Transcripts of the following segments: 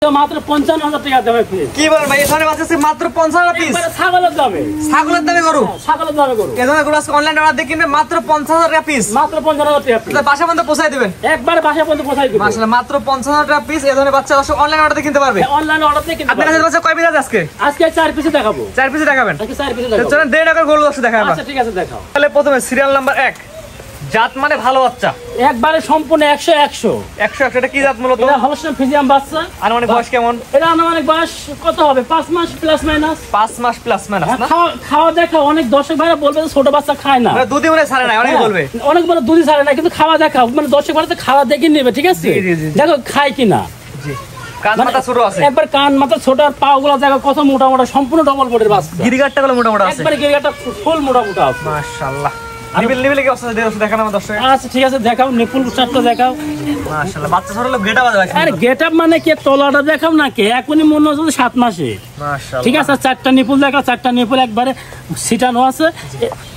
একদম মাত্র 55,000 টাকা দামে পিস। কি বলেন ভাই, এখানে বাচ্চা মাত্র 55 পিস? ছাগলের দামে, ছাগলের দামে গরু, ছাগলের দামে গরু। এই ধরনের গরু আজকে অনলাইন অর্ডার দিয়ে কিনবে মাত্র 50,000 টাকা পিস, মাত্র 55,000 টাকা পিস। বাসা পর্যন্ত পৌঁছায় দিবেন, একবারে বাসা পর্যন্ত পৌঁছাই দিবেন। মাশাআল্লাহ, মাত্র 55,000 টাকা পিস। এই ধরনের বাচ্চা দর্শক অনলাইন অর্ডার দিয়ে কিনতে পারবে। অনলাইন অর্ডার দিয়ে কিনতে আপনার কাছে বাচ্চা কয় পিস আছে আজকে? আজকে 4 পিসে দেখাবো। 4 পিসে দেখাবেন? আজকে 4 পিসে দেখাবো। চলেন 1.5 টাকার গরু দর্শক দেখাবো। আচ্ছা ঠিক আছে, দেখাও। তাহলে প্রথমে সিরিয়াল নাম্বার 1, জাত মানে ভালো বাচ্চা, একবারে সম্পূর্ণ 100 এটা কি জাত মূলত? এটা হলস্টাইন ফ্রিজিয়ান বাচ্চা। আনুমানিক বয়স কেমন? এটা আনুমানিক বয়স কত হবে? 5 মাস প্লাস মাইনাস। 5 মাস প্লাস মাইনাস না? খাওয়া দেখা অনেক দর্শক ভাইরা বলবে যে ছোট বাচ্চা খায় না, দুধই মনে ছাড়ে না, অনেক বলবে। অনেক বলে দুধই ছাড়ে না, কিন্তু খাওয়া দেখা মানে দর্শক ভাইরা খাওয়া দেখে নেবে, ঠিক আছে? দেখো খায় কিনা। কান মাথা ছোট আছে, একবার কান মাথা ছোট, আর পা গুলা জায়গা কত মোটা মোটা, সম্পূর্ণ ডবল বডির বাচ্চা। গিরিগাটটা গুলো মোটা মোটা আছে, একবার গিরিগাটটা ফুল মোটা মোটা আছে। মাশাআল্লাহ। নিবেল কি অবস্থা দেখানো আমার দর্শক? আচ্ছা ঠিক আছে, দেখাও, নিপুল চারটা দেখাও। মাশাআল্লাহ, বাচ্চা ছোট হলো গেটআপ আছে ভাই। আরে গেটআপ মানে কি তলাটা দেখাও না, কে এখনই মনে হচ্ছে 7 মাসে। মাশাআল্লাহ, ঠিক আছে, 4টা নিপুল দেখাও, 4টা নিপুল একবারে সিটানো আছে।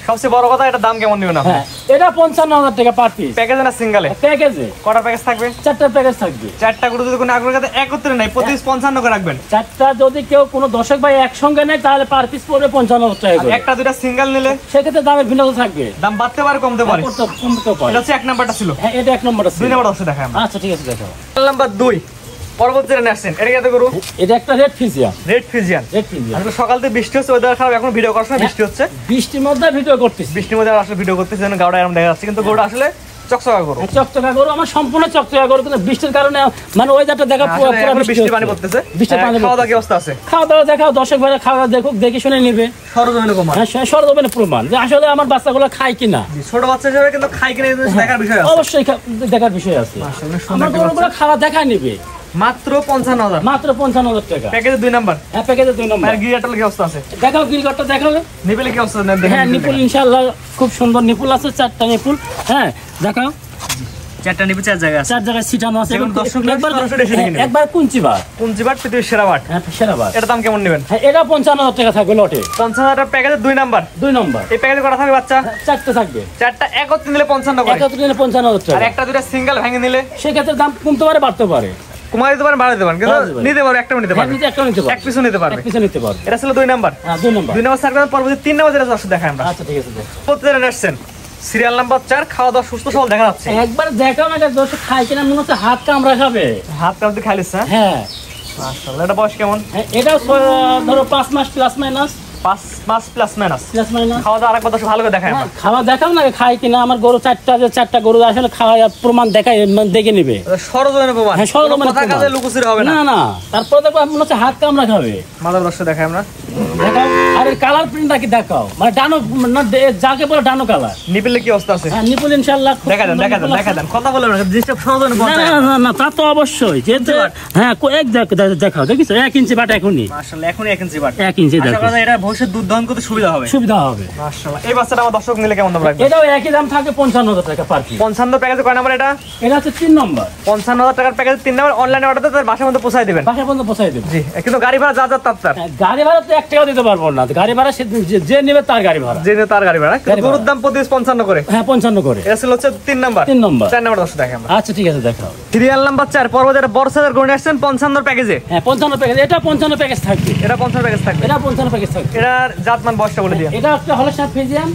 সবচেয়ে বড় কথা, এটা দাম কেমন নিবেন আপনি? এটা 55,000 টাকা পার পিস। প্যাকেজে না সিঙ্গেলে? প্যাকেজে। কটা প্যাকেজ থাকবে? 4টা প্যাকেজ থাকবে। 4টা গরু যদি কোনো আগ্রহ থাকে একত্রে নাই, প্রতি 55 করে রাখবেন। 4টা যদি কেউ কোনো দর্শক ভাই একসঙ্গে নেয় তাহলে পার পিস পড়বে 55,000 টাকা করে। একটা দুইটা সিঙ্গেল নিলে সেক্ষেত্রে দামের ভিন্নতা থাকবে, দাম বাড়তে পারে কমতে পারে। এটা হচ্ছে 1 নাম্বারটা ছিল। হ্যাঁ, এটা 1 নম্বরটা ছিল। 2 নাম্বার অবশ্যই দেখাই আমরা। আচ্ছা ঠিক আছে, দেখাও। নাম্বার 2 পরবর্তী জেনে আসছেন, এটা কি গরু? এটা একটা রেড ফ্রিজিয়ান। Red Friesian. আজকে সকাল থেকে বৃষ্টি হচ্ছে, ওয়েদার খারাপ, এখন ভিডিও করার সময় বৃষ্টি হচ্ছে। বৃষ্টির মধ্যে ভিডিও করতেছি, বৃষ্টির মধ্যে আসলে ভিডিও করতেছি, যেন গাওড়া এরকম দেখা যাচ্ছে, কিন্তু গরুটা আসলে চকচকা গরু। চকচকা গরু, আমার সম্পূর্ণ চকচকা গরু, কিন্তু বৃষ্টির কারণে মানে ওয়েদারটা দেখা পুরো বৃষ্টি পানি পড়তেছে। বৃষ্টির পানি, খাওয়া দাওয়া কি অবস্থা আছে? খাওয়া দাওয়া দেখাও, দর্শক ভাইরা খাওয়া দেখুক, দেখে শুনে নিবে। সরজমিনে প্রমাণ। হ্যাঁ, সরজমিনে প্রমাণ যে আসলে আমার বাচ্চাগুলো খায় কিনা। ছোট বাচ্চা হিসেবে কিন্তু খায় কিনা দেখার বিষয় আছে, অবশ্যই দেখার বিষয় আছে। আমার গরুগুলো খাওয়া দেখা নিবে। মাত্র 55,000, মাত্র 55,000 টাকা। প্যাকেজে 2 নাম্বার। হ্যাঁ, প্যাকেজে 2 নম্বর। আর গিরিগাটার কি অবস্থা আছে? দেখাও, গিরিগাটটা দেখাও। নিপেলে কি অবস্থা? হ্যাঁ, নিপুল ইনশাআল্লাহ খুব সুন্দর নিপুল আছে, 4টা নিপুল। হ্যাঁ, দেখাও। 4টা নিপে 4 জায়গা আছে, 4 জায়গায় সিটানো আছে। একবার কুঞ্চিবাট পৃথিবীর সেরা বাট। হ্যাঁ, সেরা বাট। এর দাম কেমন নেবেন? হ্যাঁ, এটা 55,000 টাকা থাকবে লটে। 55,000 টাকা প্যাকেজে 2 নাম্বার। 2 নম্বর। এই প্যাকেজে কটা থাকবে বাচ্চা? 4টা থাকবে। 4টা একত্রে নিলে 55 করে। একত্রে নিলে 55,000 টাকা। আর একটা দুইটা সিঙ্গেল ভেঙে নিলে সেক্ষেত্রে দাম কমতে পারে, বাড়তে পারে। কমাই দিতে পারেন, বাড়াই দিতে পারেন, কিন্তু নিতে পারো, একটা নিতে পারবে। একটা নিতে পারবে, এক পিছু নিতে পারবে, এক পিছু নিতে পারবে। এটা ছিল 2 নাম্বার। হ্যাঁ, 2 নম্বর। 2 নাম্বার সার্কেল পরবর্তী 3 নাম্বার যেটা আছে দেখাই আমরা। আচ্ছা ঠিক আছে, প্রত্যেকটা আসছেন সিরিয়াল নাম্বার 4, খাওয়া দাওয়া সুস্থ সবল দেখা যাচ্ছে। একবার দেখাও না, দর্শক খায় কিনা, মনে হচ্ছে হাত কামড়া খাবে। হাত কামড়ে খাইলিস? হ্যাঁ, মাশাআল্লাহ। এটা বয়স কেমন? এটা ধরো 5 মাস প্লাস মাইনাস। 5 মাস প্লাস মাইনাস। খাওয়া দাওয়া আরেকবার দর্শক ভালো করে দেখাই আমরা। খাওয়া দেখাও না, খায় কিনা। আমার গরু 4টা গরু আসলে খাওয়া প্রমাণ দেখাই, দেখে নিবে। সরজমিনে প্রমাণ। হ্যাঁ, সরজমিনে কথা কাজে লুকোচুরি হবে না। না না, তারপরে দেখো মনে হচ্ছে হাত কামড়া খাবে। মাদার দর্শক দেখাই আমরা। দেখাও। আর এই কালার প্রিন্টটা কি দেখাও, মানে ডানো, না যাকে বলে ডানো কালার। নিপেলে কি অবস্থা আছে? হ্যাঁ, নিপুল ইনশাআল্লাহ দেখা দেন কথা বলে না, ডিস্টার্ব সরজমিনে না না না, তা তো অবশ্যই। যে হ্যাঁ, এক দেখাও, দেখিছো 1 ইঞ্চি বাট এখনই। মাশাআল্লাহ, এখনই 1 ইঞ্চি বাট। 1 ইঞ্চি দেখো। আশা করা এটা ভবিষ্যৎ দুধ দহন করতে সুবিধা হবে। মাশাআল্লাহ। এই বাচ্চাটা আমার দর্শক নিলে কেমন দাম রাখবে? এটাও একই দাম থাকবে 55,000 টাকা পার পিস। 55 প্যাকেজে কয় নাম্বার এটা? এটা হচ্ছে 3 নম্বর। 55,000 টাকার প্যাকেজে 3 নাম্বার। অনলাইনে অর্ডার দিতে তার বাসার মধ্যে পৌঁছায় দিবেন। বাসার পর্যন্ত পৌঁছায় দেব। জি, কিন্তু গাড়ি ভাড়া যা তার। গাড়ি ভাড়া তো 1 টাকাও দিতে পারবো না। গাড়ি ভাড়া যে নেবে তার গাড়ি ভাড়া। যে নেবে তার গাড়ি ভাড়া। গরুর দাম প্রতি 55 করে। হ্যাঁ, 55 করে। এটা ছিল হচ্ছে 3 নাম্বার। 3 নম্বর। 4 নাম্বার দর্শক দেখাই আমরা। আচ্ছা ঠিক আছে, দেখাও। সিরিয়াল নাম্বার 4 পরবর্তী বড় সাইজের গরু আসছেন 55 প্যাকেজে। হ্যাঁ, 55 প্যাকেজ। এটা 55 প্যাকেজ থাকবে। এটা 55 প্যাকেজ থাকবে। এটা 55 প্যাকেজ থাকবে। এটার জাতমান বয়সটা বলে দিন। এটা একটা হলস্টাইন ফ্রিজিয়ান।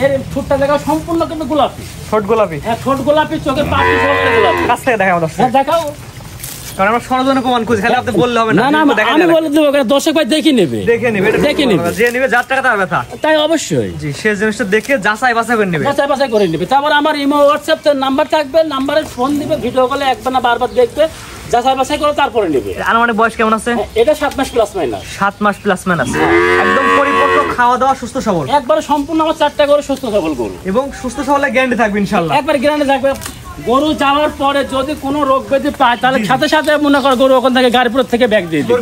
এর ঠোঁটটা দেখাও, সম্পূর্ণ কিন্তু গোলাপি। ঠোঁট গোলাপি? হ্যাঁ, ঠোঁট গোলাপি, চোখের পাপড়ি সব গোলাপি। কাছ থেকে দেখাও দর্শক। হ্যাঁ, দেখাও। কারণ আমরা সরজমিনে প্রমাণ খুঁজি, খালি আপনি বললে হবে না। না না, আমি বলে দেব, দর্শক ভাই দেখে নেবে। দেখে নেবে, যে নেবে যার টাকা তার ব্যথা। তাই অবশ্যই। জি, সেই জিনিসটা দেখে যাচাই বাছাই করে নেবে। যাচাই বাছাই করে নেবে। তারপর আমার ইমো হোয়াটসঅ্যাপ নাম্বার থাকবে, নাম্বারে ফোন দিবে, ভিডিও কলে একবার না বারবার দেখবে, যাচাই বাছাই করে তারপরে নেবে। আনুমানিক বয়স কেমন আছে? এটা 7 মাস প্লাস মাইনাস। 7 মাস প্লাস মাইনাস। একদম পরিপক্ক, খাওয়া দাওয়া সুস্থ সবল। একবারে সম্পূর্ণ আমার 4টা গরু সুস্থ সবল গরু, এবং সুস্থ সবলের গ্যারান্টি থাকবে ইনশাআল্লাহ। একবার গ্যারান্টি থাকবে। গরু যাওয়ার পরে যদি কোনো রোগ ব্যাধি পায় তাহলে সাথে সাথে মনে করো গরু ওখান থেকে গাড়িপুর থেকে ব্যাগ দিয়ে দিবে,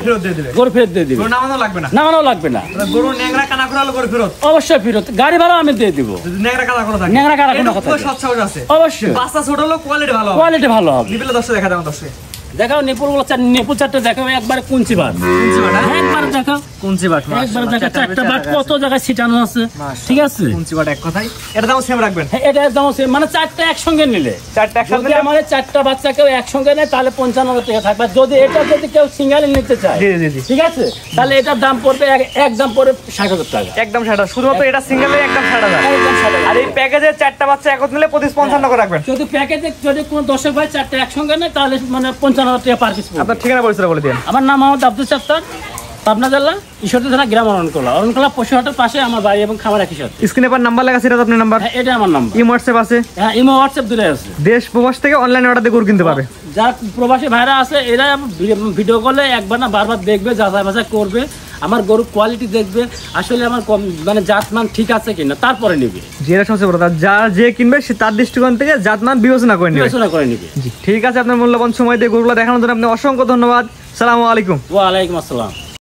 গরু ফেরত দিয়ে দিবে। নামানো লাগবে না, নামানো লাগবে না। গরু ন্যাংরা কানা করা হলো গরু ফেরত, অবশ্যই ফেরত। গাড়ি ভাড়া আমি দিয়ে দিব। ন্যাংরা কানা করা থাকে, ন্যাংরা কানা করা থাকে, সৎ সাহস আছে। অবশ্যই। বাচ্চা ছোট হলো, কোয়ালিটি ভালো হবে। কোয়ালিটি ভালো হবে। নিবিলে দর্শক দেখা দাও দর্শক। দেখাও নেপুলগুলো নেপুল চারটে দেখাও একবারে কুঞ্চি বাট একবার দেখাও কুঞ্চি বাট একবার দেখা চারটা বাট কত জায়গায় ছিটানো আছে ঠিক আছে কুঞ্চি বাট এক কথাই এটা দাম সেম রাখবেন হ্যাঁ, এটা একদম same, মানে চারটা একসঙ্গে নিলে চারটা একসাথে যদি আমাদের চারটা বাচ্চা কেউ একসঙ্গে নেয় তাহলে 95 টাকা থাকবে আর যদি এটা যদি কেউ সিঙ্গেল নিতে চায় জি জি জি ঠিক আছে তাহলে এটার দাম পড়বে এক দাম পড়বে 60,000 টাকা একদম 60 শুধুমাত্র এটা সিঙ্গেলে একদম 60,000 একদম 60,000 আর এই প্যাকেজে চারটা বাচ্চা একত্রে নিলে 55 করে রাখবেন যদি প্যাকেজে যদি কোনো দর্শক ভাই চারটা একসঙ্গে নেয় তাহলে মানে 55,000 টাকা পার পিস আপনার ঠিকানা পরিচয় বলে দিন আমার নাম মোহাম্মদ আব্দুল সাত্তার পাবনা জেলা ঈশ্বরদী থানা গ্রাম অরণকোলা পশুহাটের পাশে আমার বাড়ি এবং খামার একই সাথে স্ক্রিনে পর নাম্বার লেখা আছে এটা আপনার নাম্বার হ্যাঁ, এটা আমার নাম্বার ইমো হোয়াটসঅ্যাপ আছে হ্যাঁ ইমো হোয়াটসঅ্যাপ দুটোই আছে দেশ প্রবাস থেকে অনলাইন অর্ডার দিয়ে গরু কিনতে পারবে যারা প্রবাসী ভাইরা আছে এরা ভিডিও কলে একবার না বারবার দেখবে যাচাই বাছাই করবে আমার গরুর কোয়ালিটি দেখবে আসলে আমার মানে জাতমান ঠিক আছে কিনা তারপরে নিবে যেটা সবচেয়ে বড় কথা, যা যে কিনবে সে তার দৃষ্টিকোণ থেকে জাতমান বিবেচনা করে নেবে। বিবেচনা করে নিবে জি ঠিক আছে, আপনার মূল্যবান সময় দিয়ে গরুগুলো দেখানোর জন্য আপনি অসংখ্য ধন্যবাদ। সালামু আলাইকুম। ওয়ালাইকুম আসসালাম।